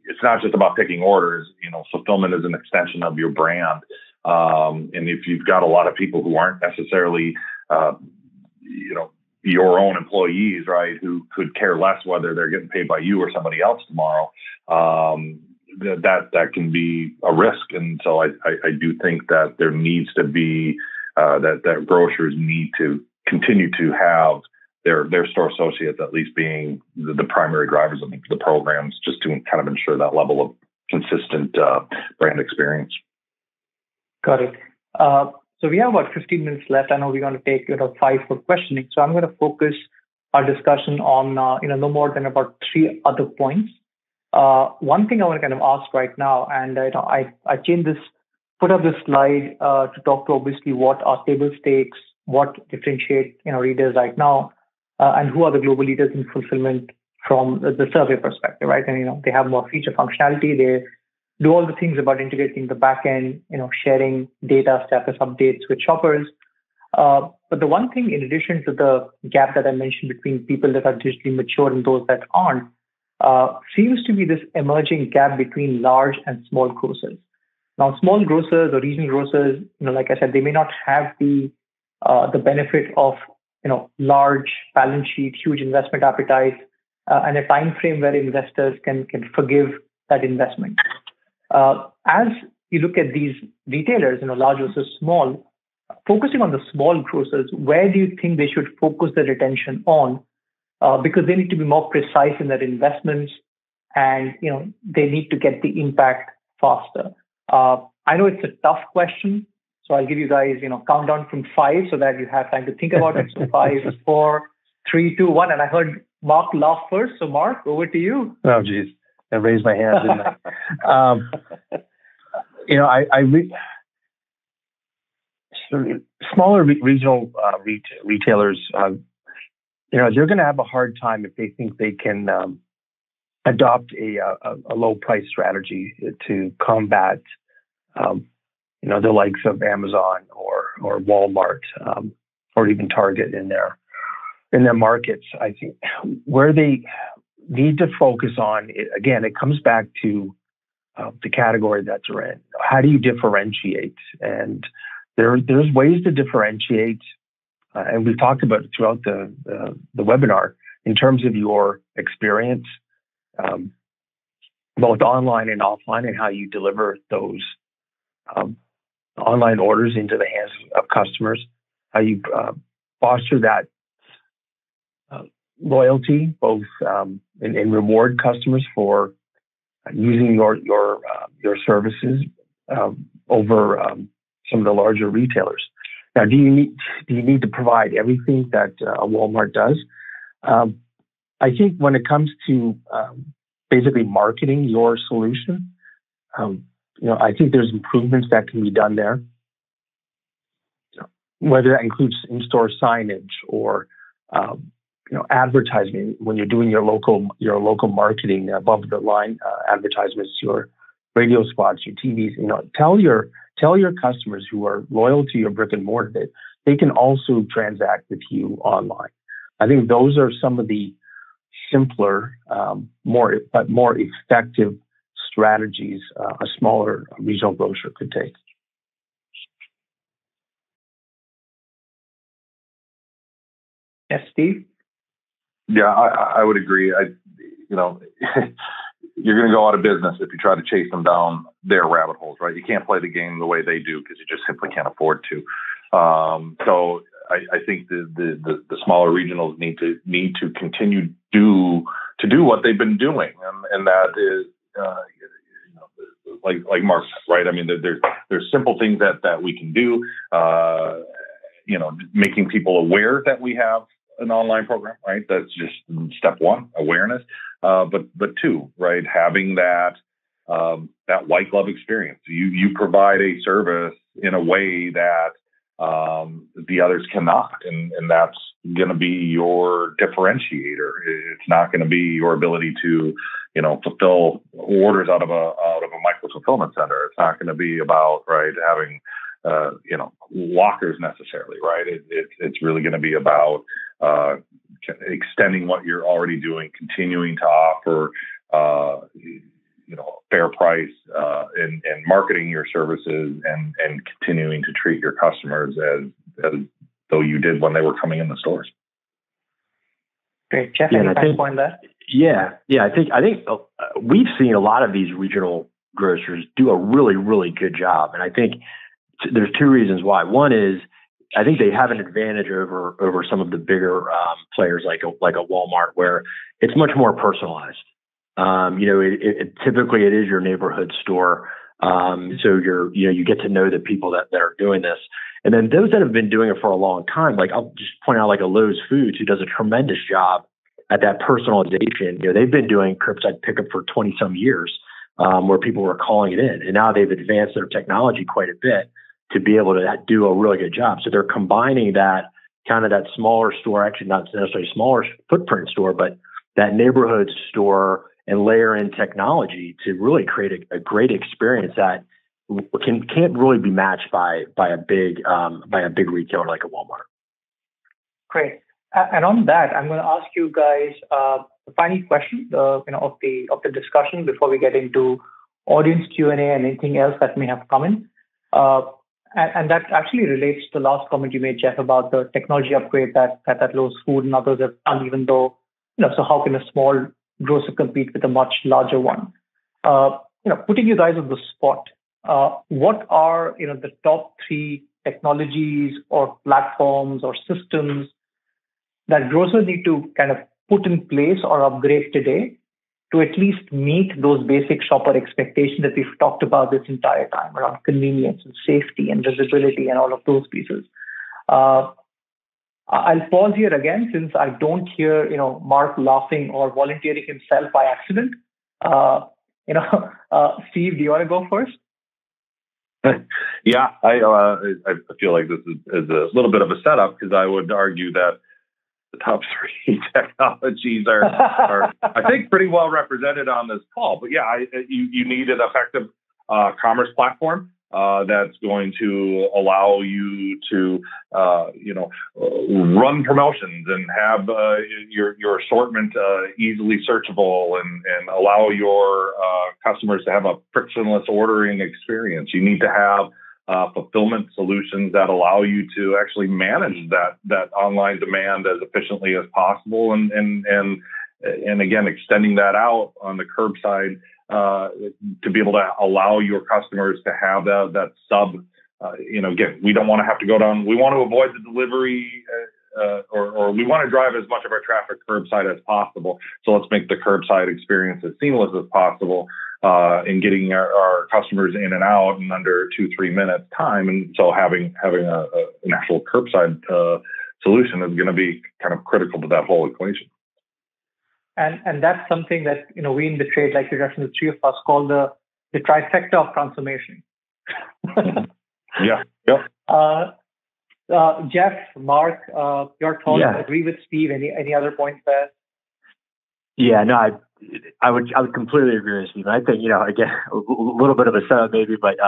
it's not just about picking orders. Fulfillment is an extension of your brand. And if you've got a lot of people who aren't necessarily, your own employees, right, who could care less whether they're getting paid by you or somebody else tomorrow, that can be a risk. And so I do think that there needs to be that grocers need to continue to have their store associates at least being the primary drivers of the programs, just to kind of ensure that level of consistent brand experience. Got it. So we have about 15 minutes left. I know we're going to take 5 for questioning. So I'm going to focus our discussion on no more than about 3 other points. One thing I want to kind of ask right now, and I put up this slide to talk to obviously what are table stakes, what differentiate readers right now, and who are the global leaders in fulfillment from the survey perspective, right? And they have more feature functionality. They do all the things about integrating the backend, sharing data, status updates with shoppers. But the one thing, in addition to the gap that I mentioned between people that are digitally mature and those that aren't, seems to be this emerging gap between large and small grocers. Now, small grocers or regional grocers, like I said, they may not have the benefit of large balance sheet, huge investment appetite, and a time frame where investors can forgive that investment. As you look at these retailers, large versus small, focusing on the small grocers, where do you think they should focus their attention on? Because they need to be more precise in their investments, and they need to get the impact faster. I know it's a tough question, so I'll give you guys count down from 5 so that you have time to think about it. So 5, 4, 3, 2, 1, and I heard Mark laugh first. So Mark, over to you. Oh, geez. I raised my hand, didn't I? Smaller regional retailers, they're going to have a hard time if they think they can adopt a low price strategy to combat, the likes of Amazon or Walmart or even Target in their markets. I think where they need to focus on, again, it comes back to the category that they're in. How do you differentiate? And there's ways to differentiate, and we've talked about it throughout the webinar in terms of your experience, both online and offline, and how you deliver those online orders into the hands of customers, how you foster that loyalty, both and reward customers for using your services over some of the larger retailers. Now, do you need to provide everything that a Walmart does? I think when it comes to basically marketing your solution, I think there's improvements that can be done there. Whether that includes in-store signage or advertising when you're doing your local marketing, above the line advertisements, your radio spots, your TVs. Tell your customers who are loyal to your brick and mortar that they can also transact with you online. I think those are some of the simpler, more effective strategies a smaller regional grocer could take. Yes, Steve? Yeah, I would agree. You're going to go out of business if you try to chase them down their rabbit holes, right? You can't play the game the way they do because you just simply can't afford to. So I think the smaller regionals need to continue to do what they've been doing, and that is like Mark said, right? I mean, there's simple things that we can do. Making people aware that we have an online program, right? That's just step 1, awareness. But 2, right? Having that white glove experience. You provide a service in a way that the others cannot, and that's going to be your differentiator. It's not going to be your ability to, fulfill orders out of a micro fulfillment center. It's not going to be about having lockers necessarily, right? It's really going to be about extending what you're already doing, continuing to offer fair price and marketing your services and continuing to treat your customers as though you did when they were coming in the stores. Great. Jeff, any final point there? Yeah. I think we've seen a lot of these regional grocers do a really, really good job. And I think there's two reasons why. One is I think they have an advantage over some of the bigger players like a Walmart, where it's much more personalized. Typically it is your neighborhood store. So you get to know the people that are doing this. And then those that have been doing it for a long time, like I'll just point out like a Lowe's Foods, who does a tremendous job at that personalization. They've been doing curbside pickup for 20 some years, where people were calling it in, and now they've advanced their technology quite a bit to be able to do a really good job. So they're combining that kind of that smaller store, actually not necessarily smaller footprint store, but that neighborhood store, and layer in technology to really create a great experience that can't really be matched by a big retailer like a Walmart. Great. And on that, I'm going to ask you guys the final question of the discussion before we get into audience Q&A and anything else that may have come in. And that actually relates to the last comment you made, Jeff, about the technology upgrade that Lowe's Food and others have done, even though, so how can a small grocer compete with a much larger one? Putting you guys on the spot, what are, the top 3 technologies or platforms or systems that grocers need to kind of put in place or upgrade today to at least meet those basic shopper expectations that we've talked about this entire time around convenience and safety and visibility and all of those pieces? I'll pause here again, since I don't hear, Mark laughing or volunteering himself by accident. Steve, do you want to go first? Yeah, I feel like this is a little bit of a setup, because I would argue that the top 3 technologies are I think pretty well represented on this call. But yeah, you need an effective commerce platform that's going to allow you to run promotions and have your assortment easily searchable and allow your customers to have a frictionless ordering experience. You need to have fulfillment solutions that allow you to actually manage that online demand as efficiently as possible, and again, extending that out on the curbside to be able to allow your customers to have that sub. Again, we don't want to have to go down. We want to avoid the delivery, or we want to drive as much of our traffic curbside as possible. So let's make the curbside experience as seamless as possible in getting our customers in and out in under 2-3 minutes time. And so having an actual curbside solution is going to be kind of critical to that whole equation. And that's something that we in the trade, like you referenced, the 3 of us, call the trifecta of transformation. Yeah. Yep. Jeff, Mark, your thoughts? Yeah. Agree with Steve? Any other points there? Yeah, no, I would completely agree with Steve. I think again, a little bit of a setup maybe, but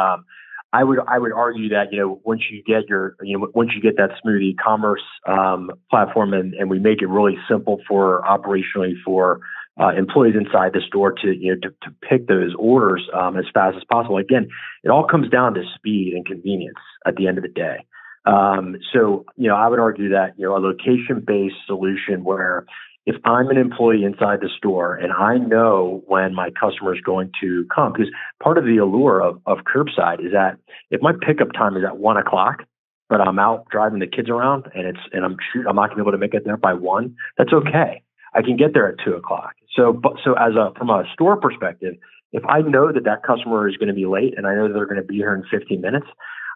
I would argue that once you get that smooth e-commerce platform and we make it really simple operationally for employees inside the store to pick those orders as fast as possible. Again, it all comes down to speed and convenience at the end of the day. So I would argue that a location-based solution where if I'm an employee inside the store and I know when my customer is going to come, because part of the allure of curbside is that if my pickup time is at 1:00, but I'm out driving the kids around and I'm not going to be able to make it there by 1, that's okay. I can get there at 2:00. So from a store perspective, if I know that customer is going to be late and I know that they're going to be here in 15 minutes,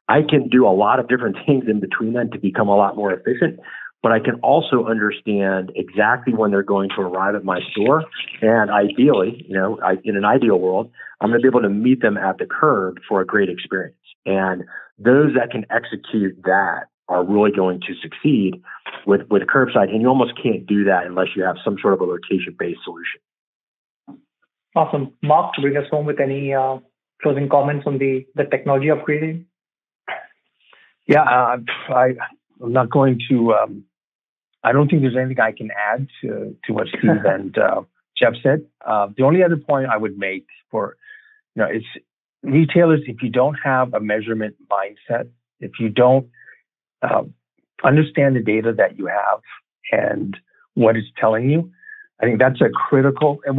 I can do a lot of different things in between then to become a lot more efficient. But I can also understand exactly when they're going to arrive at my store. And ideally, in an ideal world, I'm going to be able to meet them at the curb for a great experience. And those that can execute that are really going to succeed with curbside. And you almost can't do that unless you have some sort of a location-based solution. Awesome. Mark, to bring us home with any closing comments on the technology upgrading? Yeah, I'm not going to. I don't think there's anything I can add to what Steve and Jeff said. The only other point I would make for, it's retailers, if you don't have a measurement mindset, if you don't understand the data that you have and what it's telling you, I think that's a critical, and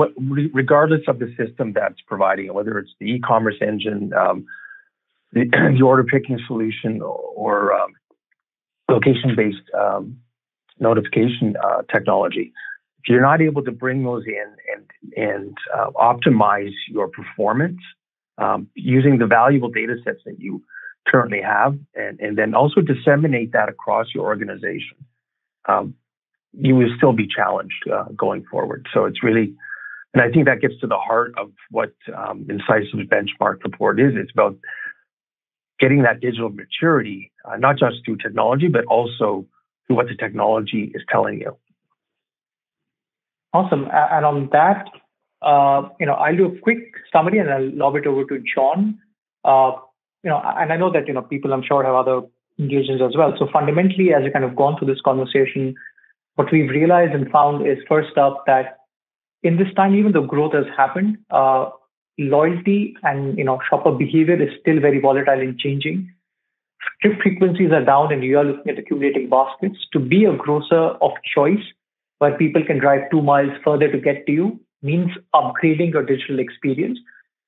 regardless of the system that's providing it, whether it's the e-commerce engine, the order picking solution, or location-based notification technology. If you're not able to bring those in and optimize your performance using the valuable data sets that you currently have, and then also disseminate that across your organization, you will still be challenged going forward. So it's really, and I think that gets to the heart of what Incisive's benchmark report is. It's about getting that digital maturity, not just through technology, but also through what the technology is telling you. Awesome. And on that, I'll do a quick summary and I'll lob it over to John. And I know that, people I'm sure have other engagements as well. So fundamentally, as we kind of gone through this conversation, what we've realized and found is, first up, that in this time, even though growth has happened, loyalty and shopper behavior is still very volatile and changing. Trip frequencies are down, and you are looking at accumulating baskets. To be a grocer of choice, where people can drive 2 miles further to get to you, means upgrading your digital experience,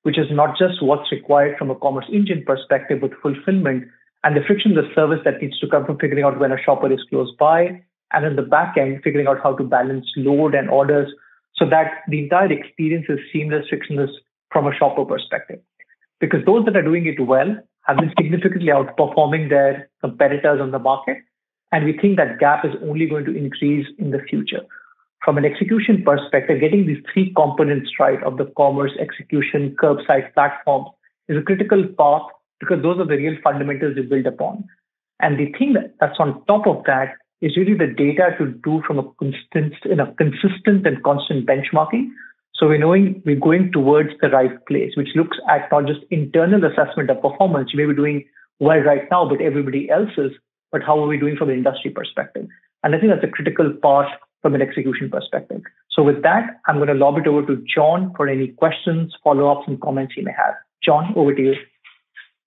which is not just what's required from a commerce engine perspective, but fulfillment and the frictionless service that needs to come from figuring out when a shopper is close by, and in the back end, figuring out how to balance load and orders so that the entire experience is seamless, frictionless from a shopper perspective. Because those that are doing it well have been significantly outperforming their competitors on the market. And we think that gap is only going to increase in the future. From an execution perspective, getting these 3 components right of the commerce, execution, curbside platform is a critical path, because those are the real fundamentals you build upon. And the thing that's on top of that is really the data to do from a consistent and constant benchmarking. So we're knowing we're going towards the right place, which looks at not just internal assessment of performance. You may be doing well right now, but everybody else is. But how are we doing from an industry perspective? And I think that's a critical part from an execution perspective. So with that, I'm going to lob it over to John for any questions, follow-ups, and comments you may have. John, over to you.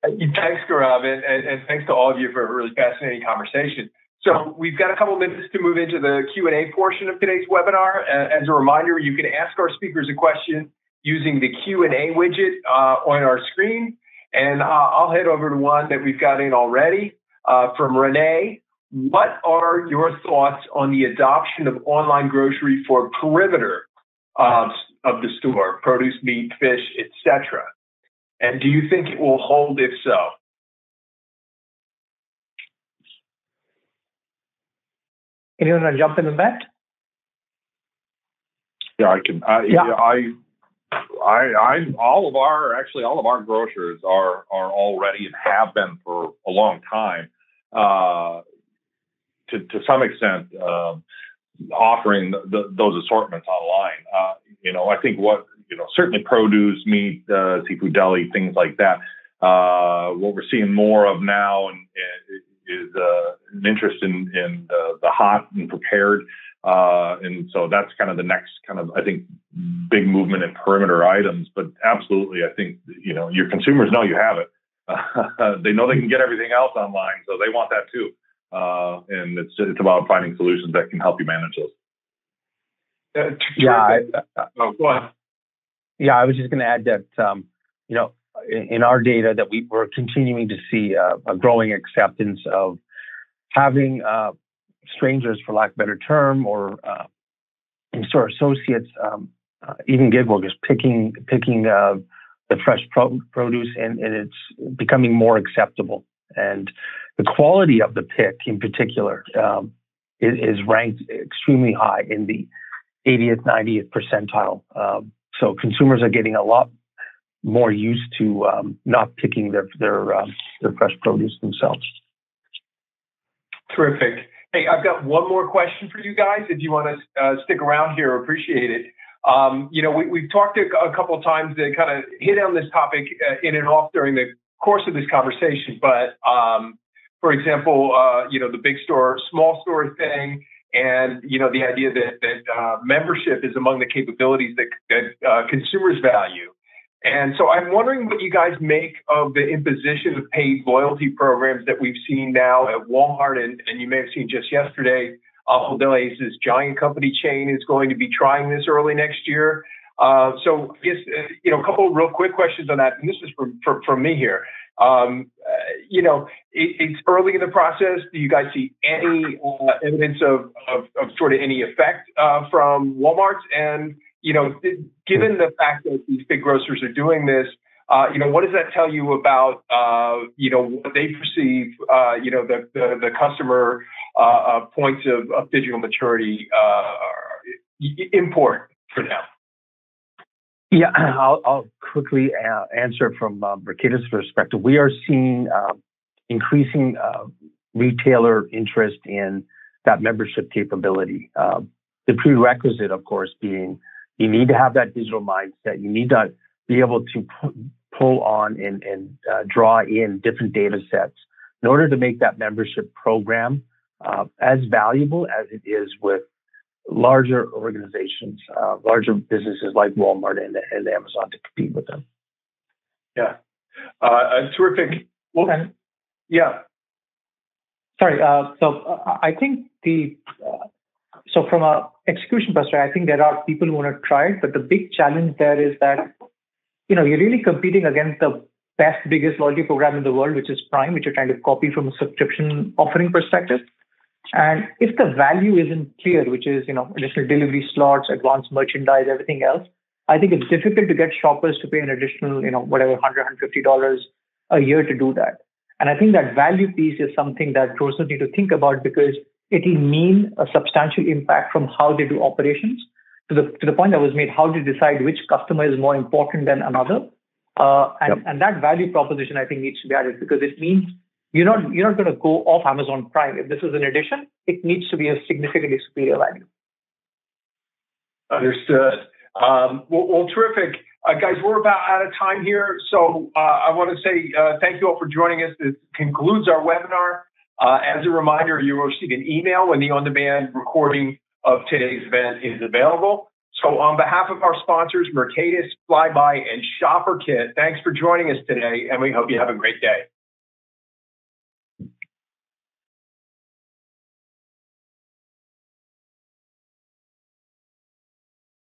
Thanks, Gaurav, and thanks to all of you for a really fascinating conversation. So we've got a couple minutes to move into the Q&A portion of today's webinar. As a reminder, you can ask our speakers a question using the Q&A widget on our screen. And I'll head over to one that we've got in already from Renee. What are your thoughts on the adoption of online grocery for perimeter of the store, produce, meat, fish, etc.? And do you think it will hold if so? Anyone want to jump in on that? Yeah, I can. All of our grocers are already and have been for a long time, to some extent, offering those assortments online. I think certainly produce, meat, seafood deli, things like that. What we're seeing more of now is an interest in the hot and prepared. And so that's kind of the next I think, big movement in perimeter items. But absolutely, I think, your consumers know you have it. They know they can get everything else online, so they want that too. And it's about finding solutions that can help you manage those. Go on. Yeah, I was just going to add that, in our data that we're continuing to see a growing acceptance of having strangers, for lack of a better term, or in-store associates, even gig workers picking the fresh produce, and it's becoming more acceptable. And the quality of the pick, in particular, is ranked extremely high in the 80th, 90th percentile. So consumers are getting a lot more used to not picking their fresh produce themselves. Terrific. Hey, I've got one more question for you guys. If you want to stick around here, appreciate it. We've talked a couple of times to kind of hit on this topic in and off during the course of this conversation. But for example, the big store, small store thing, and the idea that membership is among the capabilities that consumers value. And so I'm wondering what you guys make of the imposition of paid loyalty programs that we've seen now at Walmart, and you may have seen just yesterday, this giant company chain is going to be trying this early next year. So I guess, a couple of real quick questions on that, and this is from me here. It's early in the process. Do you guys see any evidence of sort of any effect from Walmart? And given the fact that these big grocers are doing this, what does that tell you about what they perceive the customer points of digital maturity import for them? Yeah, I'll quickly answer from Mercatus' perspective. We are seeing increasing retailer interest in that membership capability. The prerequisite, of course, being you need to have that digital mindset. You need to be able to pull on and draw in different data sets in order to make that membership program as valuable as it is with larger organizations, larger businesses like Walmart and Amazon to compete with them. Yeah. Terrific. Well, yeah. Sorry. So I think so from a execution perspective, I think there are people who want to try it, but the big challenge there is that, you're really competing against the best, biggest loyalty program in the world, which is Prime, which you're trying to copy from a subscription offering perspective. And if the value isn't clear, which is, additional delivery slots, advanced merchandise, everything else, I think it's difficult to get shoppers to pay an additional, $100, $150 a year to do that. And I think that value piece is something that grocers need to think about, because it'll mean a substantial impact from how they do operations. To the point that was made, how do you decide which customer is more important than another? And that value proposition, I think, needs to be added, because it means you're not going to go off Amazon Prime. If this is an addition, it needs to be a significantly superior value. Understood. Well, terrific. Guys, we're about out of time here. So I want to say thank you all for joining us. This concludes our webinar. As a reminder, you will receive an email when the on-demand recording of today's event is available. So on behalf of our sponsors, Mercatus, Flybuy, and ShopperKit, thanks for joining us today, and we hope you have a great day.